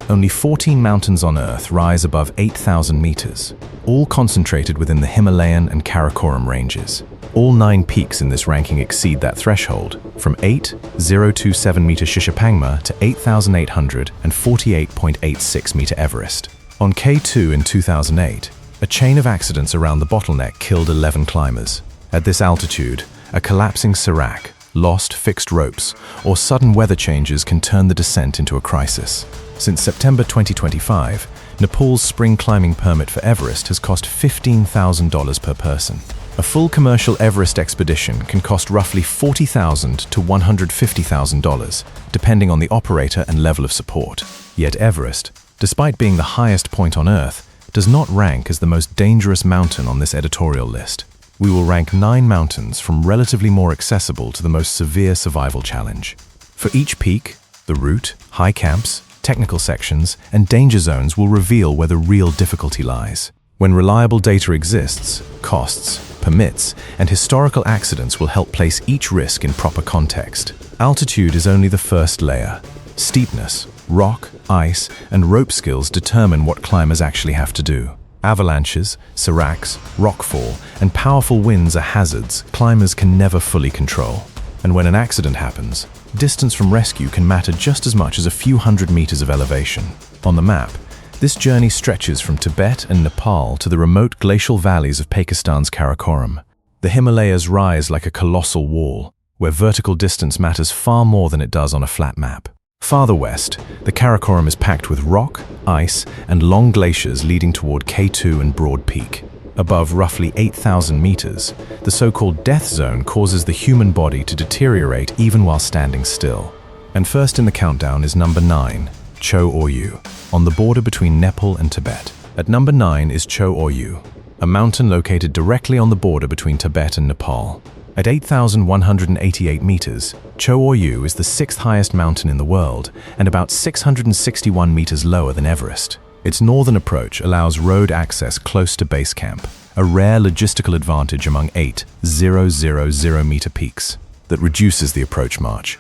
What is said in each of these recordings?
Only 14 mountains on Earth rise above 8,000 meters, all concentrated within the Himalayan and Karakoram ranges. All 9 peaks in this ranking exceed that threshold, from 8,027 meter Shishapangma to 8,848.86 meter Everest. On K2 in 2008, a chain of accidents around the bottleneck killed 11 climbers. At this altitude, a collapsing serac, lost fixed ropes, or sudden weather changes can turn the descent into a crisis. Since September 2025, Nepal's spring climbing permit for Everest has cost $15,000 per person. A full commercial Everest expedition can cost roughly $40,000 to $150,000, depending on the operator and level of support. Yet Everest, despite being the highest point on Earth, does not rank as the most dangerous mountain on this editorial list. We will rank 9 mountains from relatively more accessible to the most severe survival challenge. For each peak, the route, high camps, technical sections, and danger zones will reveal where the real difficulty lies. When reliable data exists, costs, permits, and historical accidents will help place each risk in proper context. Altitude is only the first layer. Steepness, rock, ice, and rope skills determine what climbers actually have to do. Avalanches, seracs, rockfall, and powerful winds are hazards climbers can never fully control. And when an accident happens, distance from rescue can matter just as much as a few hundred meters of elevation. On the map, this journey stretches from Tibet and Nepal to the remote glacial valleys of Pakistan's Karakoram. The Himalayas rise like a colossal wall, where vertical distance matters far more than it does on a flat map. Farther west, the Karakoram is packed with rock, ice, and long glaciers leading toward K2 and Broad Peak. Above roughly 8,000 meters, the so-called death zone causes the human body to deteriorate even while standing still. And first in the countdown is number 9, Cho Oyu, on the border between Nepal and Tibet. At number 9 is Cho Oyu, a mountain located directly on the border between Tibet and Nepal. At 8,188 meters, Cho Oyu is the 6th highest mountain in the world and about 661 meters lower than Everest. Its northern approach allows road access close to base camp, a rare logistical advantage among 8,000-meter peaks that reduces the approach march.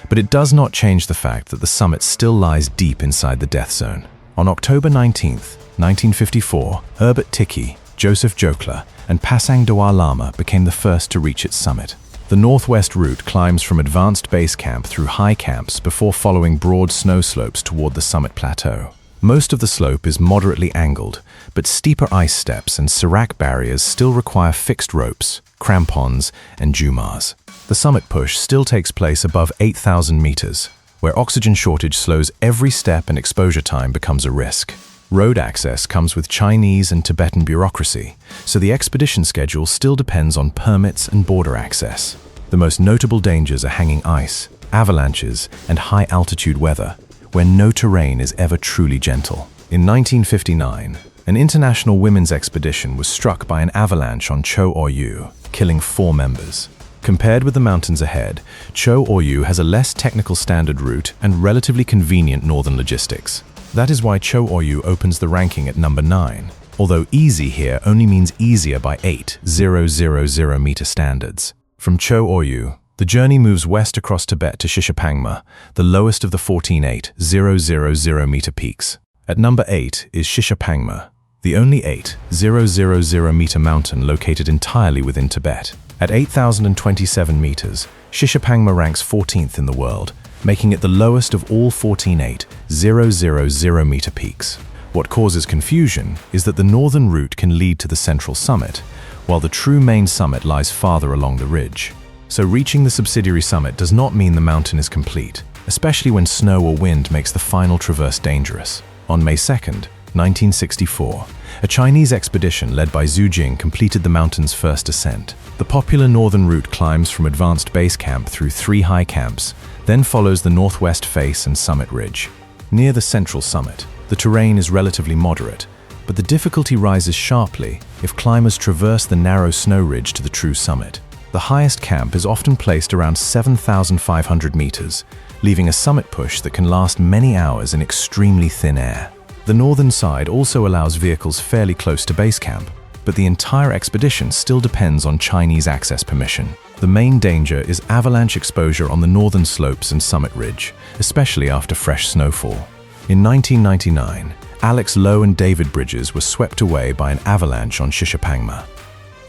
But it does not change the fact that the summit still lies deep inside the death zone. On October 19, 1954, Herbert Ticky, Joseph Jokla, and Pasang Dawar Lama became the first to reach its summit. The northwest route climbs from advanced base camp through high camps before following broad snow slopes toward the summit plateau. Most of the slope is moderately angled, but steeper ice steps and serac barriers still require fixed ropes, crampons, and jumars. The summit push still takes place above 8,000 meters, where oxygen shortage slows every step and exposure time becomes a risk. Road access comes with Chinese and Tibetan bureaucracy, so the expedition schedule still depends on permits and border access. The most notable dangers are hanging ice, avalanches, and high-altitude weather, where no terrain is ever truly gentle. In 1959, an international women's expedition was struck by an avalanche on Cho Oyu, killing 4 members. Compared with the mountains ahead, Cho Oyu has a less technical standard route and relatively convenient northern logistics. That is why Cho Oyu opens the ranking at number 9, although easy here only means easier by 8,000-meter standards. From Cho Oyu, the journey moves west across Tibet to Shishapangma, the lowest of the 14 8,000-meter peaks. At number 8 is Shishapangma, the only 8,000-meter mountain located entirely within Tibet. At 8,027 meters, Shishapangma ranks 14th in the world, making it the lowest of all 14 8,000-meter peaks. What causes confusion is that the northern route can lead to the central summit, while the true main summit lies farther along the ridge. So reaching the subsidiary summit does not mean the mountain is complete, especially when snow or wind makes the final traverse dangerous. On May 2nd, 1964, a Chinese expedition led by Zhu Jing completed the mountain's first ascent. The popular northern route climbs from advanced base camp through 3 high camps, then follows the northwest face and summit ridge. Near the central summit, the terrain is relatively moderate, but the difficulty rises sharply if climbers traverse the narrow snow ridge to the true summit. The highest camp is often placed around 7,500 meters, leaving a summit push that can last many hours in extremely thin air. The northern side also allows vehicles fairly close to base camp, but the entire expedition still depends on Chinese access permission. The main danger is avalanche exposure on the northern slopes and summit ridge, especially after fresh snowfall. In 1999, Alex Lowe and David Bridges were swept away by an avalanche on Shishapangma.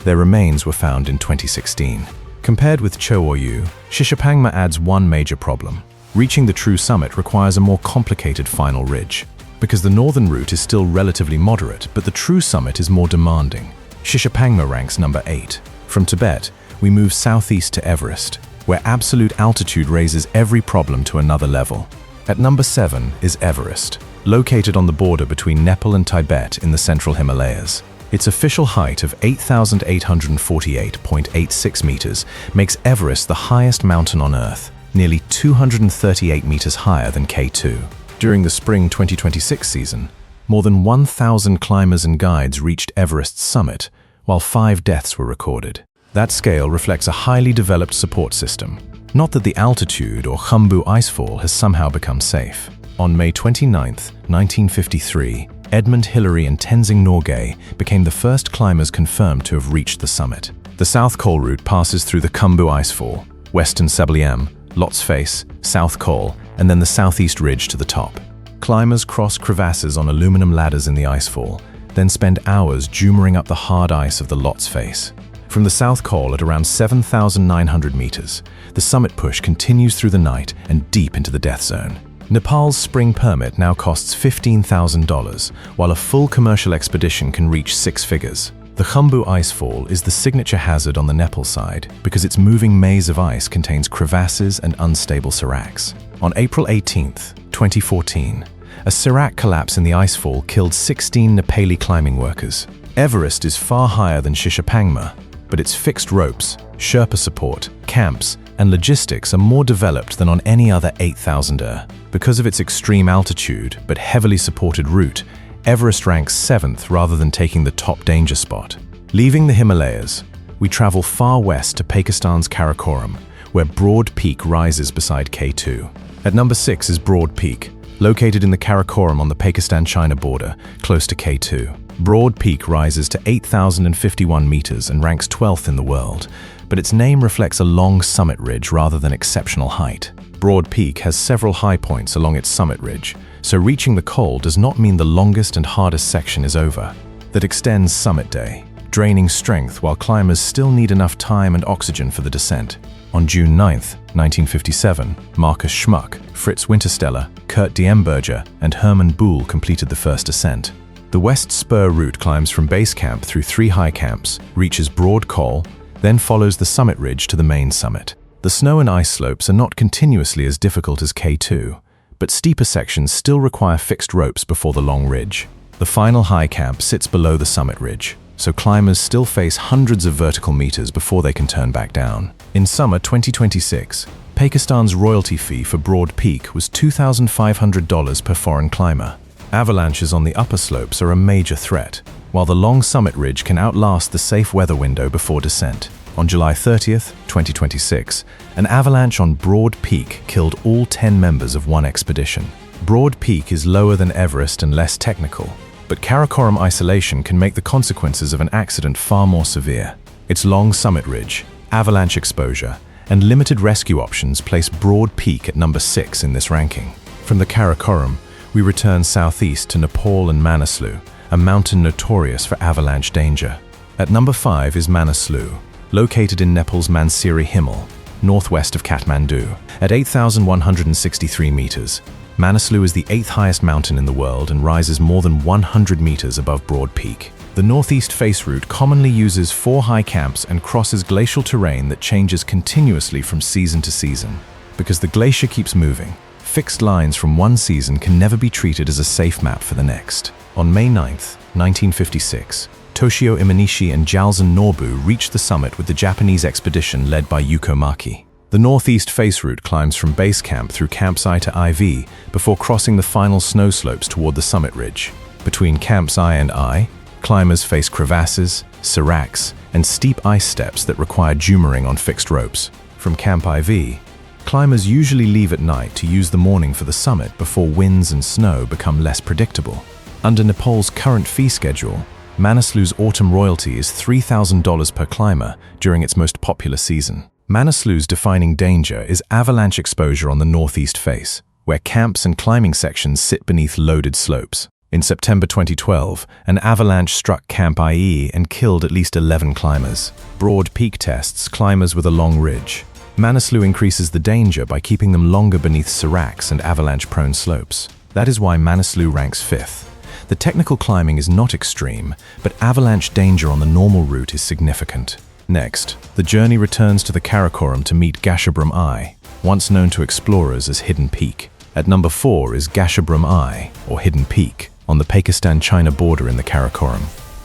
Their remains were found in 2016. Compared with Cho Oyu, Shishapangma adds one major problem. Reaching the true summit requires a more complicated final ridge. Because the northern route is still relatively moderate, but the true summit is more demanding. Shishapangma ranks number 8. From Tibet, we move southeast to Everest, where absolute altitude raises every problem to another level. At number 7 is Everest, located on the border between Nepal and Tibet in the central Himalayas. Its official height of 8,848.86 meters makes Everest the highest mountain on Earth, nearly 238 meters higher than K2. During the spring 2026 season, more than 1,000 climbers and guides reached Everest's summit, while 5 deaths were recorded. That scale reflects a highly developed support system. Not that the altitude or Khumbu icefall has somehow become safe. On May 29, 1953, Edmund Hillary and Tenzing Norgay became the first climbers confirmed to have reached the summit. The South Col route passes through the Khumbu icefall, Western Sabliem, Lot's Face, South Col, and then the southeast ridge to the top. Climbers cross crevasses on aluminum ladders in the icefall, then spend hours jumbering up the hard ice of the Lot's Face. From the South Col at around 7,900 meters, the summit push continues through the night and deep into the death zone. Nepal's spring permit now costs $15,000, while a full commercial expedition can reach 6 figures. The Khumbu icefall is the signature hazard on the Nepal side because its moving maze of ice contains crevasses and unstable seracs. On April 18, 2014, a serac collapse in the icefall killed 16 Nepali climbing workers. Everest is far higher than Shishapangma, but its fixed ropes, Sherpa support, camps, and logistics are more developed than on any other 8,000er. Because of its extreme altitude but heavily supported route, Everest ranks 7th rather than taking the top danger spot. Leaving the Himalayas, we travel far west to Pakistan's Karakoram, where Broad Peak rises beside K2. At number 6 is Broad Peak, located in the Karakoram on the Pakistan-China border, close to K2. Broad Peak rises to 8,051 meters and ranks 12th in the world, but its name reflects a long summit ridge rather than exceptional height. Broad Peak has several high points along its summit ridge, so reaching the col does not mean the longest and hardest section is over. That extends summit day, draining strength while climbers still need enough time and oxygen for the descent. On June 9, 1957, Markus Schmuck, Fritz Wintersteller, Kurt Diemberger, and Hermann Buhl completed the first ascent. The West Spur route climbs from base camp through 3 high camps, reaches Broad Col, then follows the summit ridge to the main summit. The snow and ice slopes are not continuously as difficult as K2, but steeper sections still require fixed ropes before the long ridge. The final high camp sits below the summit ridge, so climbers still face hundreds of vertical meters before they can turn back down. In summer 2026, Pakistan's royalty fee for Broad Peak was $2,500 per foreign climber. Avalanches on the upper slopes are a major threat, while the long summit ridge can outlast the safe weather window before descent. On July 30th, 2026, an avalanche on Broad Peak killed all 10 members of one expedition. Broad Peak is lower than Everest and less technical, but Karakoram isolation can make the consequences of an accident far more severe. Its long summit ridge, avalanche exposure, and limited rescue options place Broad Peak at number 6 in this ranking. From the Karakoram, we return southeast to Nepal and Manaslu, a mountain notorious for avalanche danger. At number 5 is Manaslu, located in Nepal's Mansiri Himal, northwest of Kathmandu. At 8,163 meters, Manaslu is the 8th highest mountain in the world and rises more than 100 meters above Broad Peak. The northeast face route commonly uses 4 high camps and crosses glacial terrain that changes continuously from season to season. Because the glacier keeps moving, fixed lines from one season can never be treated as a safe map for the next. On May 9, 1956, Toshio Imanishi and Jalzen Norbu reached the summit with the Japanese expedition led by Yuko Maki. The northeast face route climbs from base camp through Camps I to IV before crossing the final snow slopes toward the summit ridge. Between Camps I and I, climbers face crevasses, seracs, and steep ice steps that require jumbering on fixed ropes. From Camp IV, climbers usually leave at night to use the morning for the summit before winds and snow become less predictable. Under Nepal's current fee schedule, Manaslu's autumn royalty is $3,000 per climber during its most popular season. Manaslu's defining danger is avalanche exposure on the northeast face, where camps and climbing sections sit beneath loaded slopes. In September 2012, an avalanche struck Camp IE and killed at least 11 climbers. Broad Peak tests climbers with a long ridge. Manaslu increases the danger by keeping them longer beneath seracs and avalanche-prone slopes. That is why Manaslu ranks 5th. The technical climbing is not extreme, but avalanche danger on the normal route is significant. Next, the journey returns to the Karakoram to meet Gasherbrum I, once known to explorers as Hidden Peak. At number 4 is Gasherbrum I, or Hidden Peak, on the Pakistan-China border in the Karakoram.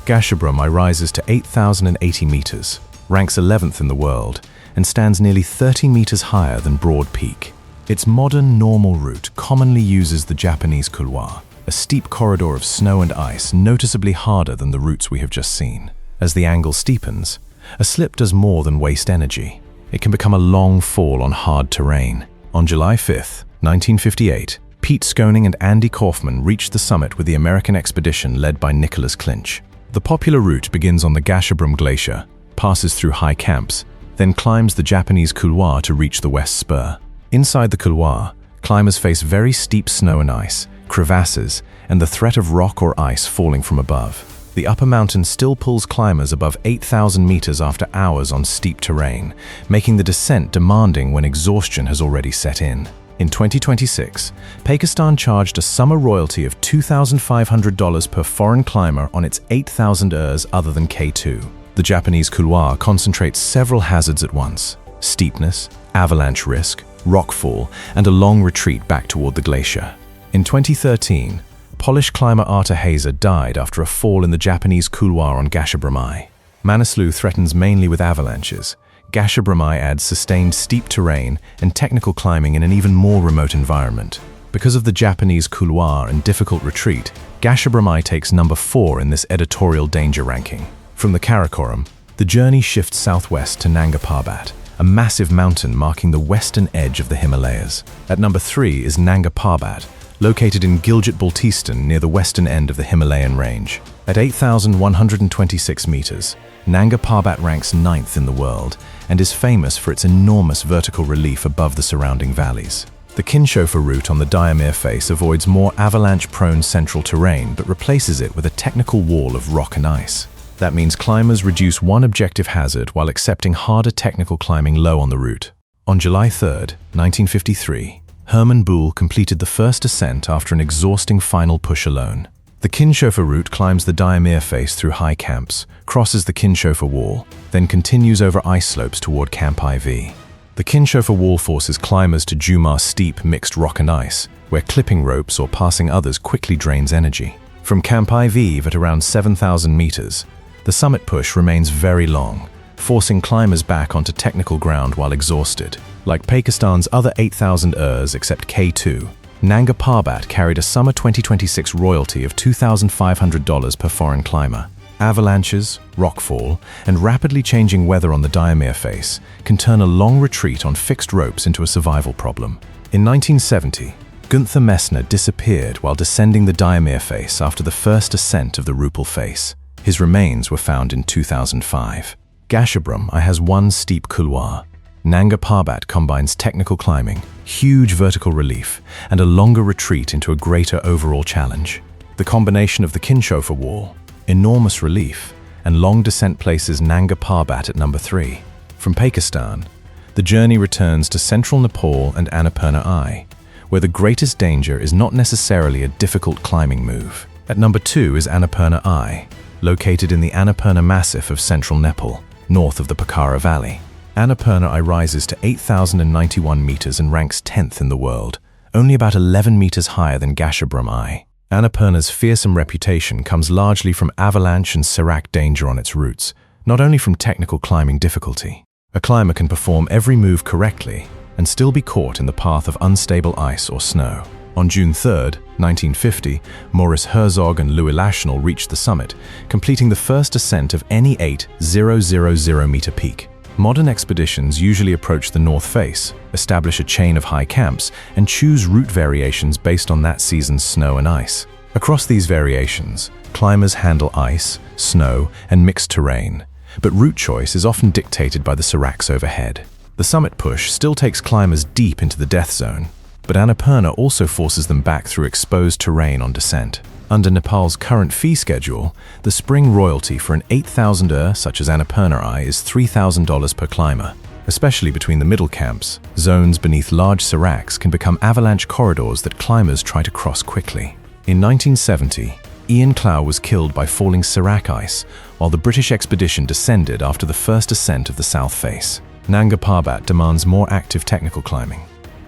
Gasherbrum I rises to 8,080 meters, ranks 11th in the world, and stands nearly 30 meters higher than Broad Peak. Its modern, normal route commonly uses the Japanese couloir, a steep corridor of snow and ice noticeably harder than the routes we have just seen. As the angle steepens, a slip does more than waste energy. It can become a long fall on hard terrain. On July 5, 1958, Pete Skoning and Andy Kaufman reached the summit with the American expedition led by Nicholas Clinch. The popular route begins on the Gasherbrum Glacier, passes through high camps, then climbs the Japanese couloir to reach the west spur. Inside the couloir, climbers face very steep snow and ice, crevasses, and the threat of rock or ice falling from above. The upper mountain still pulls climbers above 8,000 meters after hours on steep terrain, making the descent demanding when exhaustion has already set in. In 2026, Pakistan charged a summer royalty of $2,500 per foreign climber on its 8,000 ers other than K2. The Japanese couloir concentrates several hazards at once: steepness, avalanche risk, rockfall, and a long retreat back toward the glacier. In 2013, Polish climber Artur Hazer died after a fall in the Japanese couloir on Gasherbrum I. Manaslu threatens mainly with avalanches. Gasherbrum I adds sustained steep terrain and technical climbing in an even more remote environment. Because of the Japanese couloir and difficult retreat, Gasherbrum I takes number 4 in this editorial danger ranking. From the Karakoram, the journey shifts southwest to Nanga Parbat, a massive mountain marking the western edge of the Himalayas. At number 3 is Nanga Parbat, located in Gilgit-Baltistan near the western end of the Himalayan range. At 8,126 meters, Nanga Parbat ranks 9th in the world and is famous for its enormous vertical relief above the surrounding valleys. The Kinshofer route on the Diamir face avoids more avalanche-prone central terrain but replaces it with a technical wall of rock and ice. That means climbers reduce one objective hazard while accepting harder technical climbing low on the route. On July 3, 1953, Hermann Buhl completed the first ascent after an exhausting final push alone. The Kinshofer route climbs the Diamir face through high camps, crosses the Kinshofer wall, then continues over ice slopes toward Camp IV. The Kinshofer wall forces climbers to Jumar steep mixed rock and ice, where clipping ropes or passing others quickly drains energy. From Camp IV at around 7,000 meters, the summit push remains very long, forcing climbers back onto technical ground while exhausted. Like Pakistan's other 8,000 ers except K2, Nanga Parbat carried a summer 2026 royalty of $2,500 per foreign climber. Avalanches, rockfall, and rapidly changing weather on the Diamir face can turn a long retreat on fixed ropes into a survival problem. In 1970, Gunther Messner disappeared while descending the Diamir face after the first ascent of the Rupel face. His remains were found in 2005. Gasherbrum I has one steep couloir. Nanga Parbat combines technical climbing, huge vertical relief, and a longer retreat into a greater overall challenge. The combination of the Kinshofer wall, enormous relief, and long descent places Nanga Parbat at number 3. From Pakistan, the journey returns to central Nepal and Annapurna I, where the greatest danger is not necessarily a difficult climbing move. At number 2 is Annapurna I, located in the Annapurna Massif of central Nepal, north of the Pokhara Valley. Annapurna I rises to 8,091 meters and ranks 10th in the world, only about 11 meters higher than Gasherbrum I. Annapurna's fearsome reputation comes largely from avalanche and serac danger on its routes, not only from technical climbing difficulty. A climber can perform every move correctly and still be caught in the path of unstable ice or snow. On June 3, 1950, Maurice Herzog and Louis Lachenal reached the summit, completing the first ascent of any 8,000-meter peak. Modern expeditions usually approach the north face, establish a chain of high camps, and choose route variations based on that season's snow and ice. Across these variations, climbers handle ice, snow, and mixed terrain, but route choice is often dictated by the seracs overhead. The summit push still takes climbers deep into the death zone. but Annapurna also forces them back through exposed terrain on descent. Under Nepal's current fee schedule, the spring royalty for an 8,000 such as Annapurna Eye is $3,000 per climber. Especially between the middle camps, zones beneath large seracs can become avalanche corridors that climbers try to cross quickly. In 1970, Ian Clow was killed by falling serac ice while the British expedition descended after the first ascent of the South Face. Nanga Parbat demands more active technical climbing.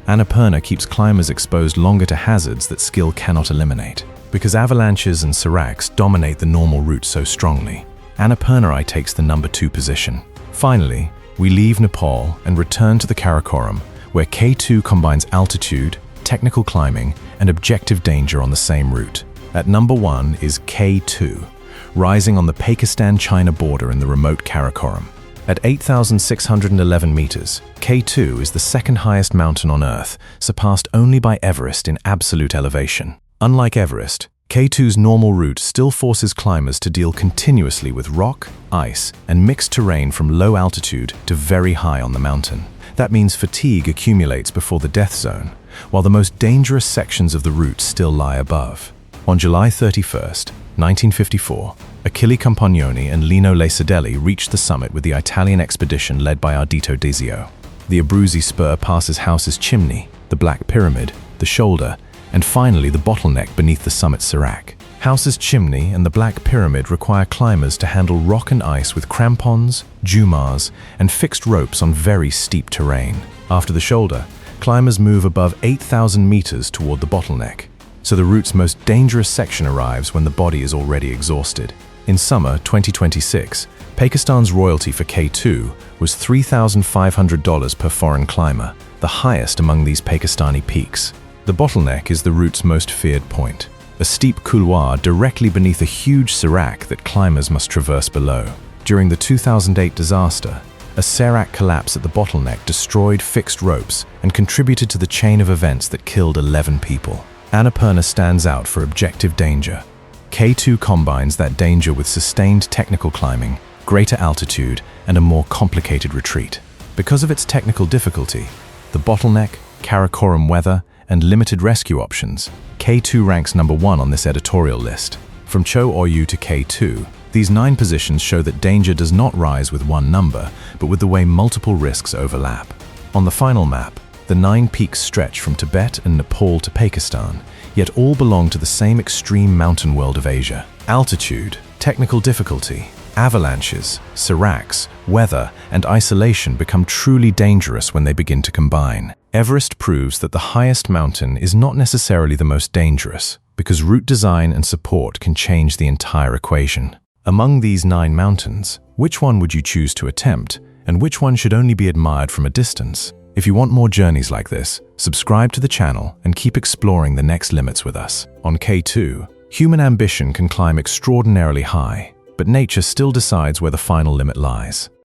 Annapurna keeps climbers exposed longer to hazards that skill cannot eliminate. Because avalanches and seracs dominate the normal route so strongly, Annapurna Eye takes the number 2 position. Finally, we leave Nepal and return to the Karakoram, where K2 combines altitude, technical climbing, and objective danger on the same route. At number 1 is K2, rising on the Pakistan-China border in the remote Karakoram. At 8,611 meters, K2 is the second highest mountain on Earth, surpassed only by Everest in absolute elevation. Unlike Everest, K2's normal route still forces climbers to deal continuously with rock, ice, and mixed terrain from low altitude to very high on the mountain. That means fatigue accumulates before the death zone, while the most dangerous sections of the route still lie above. On July 31st, 1954, Achille Compagnoni and Lino Lacedelli reached the summit with the Italian expedition led by Ardito Desio. The Abruzzi spur passes House's Chimney, the Black Pyramid, the Shoulder, and finally the bottleneck beneath the summit serac. House's Chimney and the Black Pyramid require climbers to handle rock and ice with crampons, jumars, and fixed ropes on very steep terrain. After the Shoulder, climbers move above 8,000 meters toward the bottleneck, so the route's most dangerous section arrives when the body is already exhausted. In summer 2026, Pakistan's royalty for K2 was $3,500 per foreign climber, the highest among these Pakistani peaks. The bottleneck is the route's most feared point, a steep couloir directly beneath a huge serac that climbers must traverse below. During the 2008 disaster, a serac collapse at the bottleneck destroyed fixed ropes and contributed to the chain of events that killed 11 people. Annapurna stands out for objective danger. K2 combines that danger with sustained technical climbing, greater altitude, and a more complicated retreat. Because of its technical difficulty, the bottleneck, Karakoram weather, and limited rescue options, K2 ranks number 1 on this editorial list. From Cho Oyu to K2, these 9 positions show that danger does not rise with one number, but with the way multiple risks overlap. On the final map, the 9 peaks stretch from Tibet and Nepal to Pakistan, yet all belong to the same extreme mountain world of Asia. Altitude, technical difficulty, avalanches, seracs, weather, and isolation become truly dangerous when they begin to combine. Everest proves that the highest mountain is not necessarily the most dangerous, because route design and support can change the entire equation. Among these 9 mountains, which one would you choose to attempt, and which one should only be admired from a distance? If you want more journeys like this, subscribe to the channel and keep exploring the next limits with us. On K2, human ambition can climb extraordinarily high, but nature still decides where the final limit lies.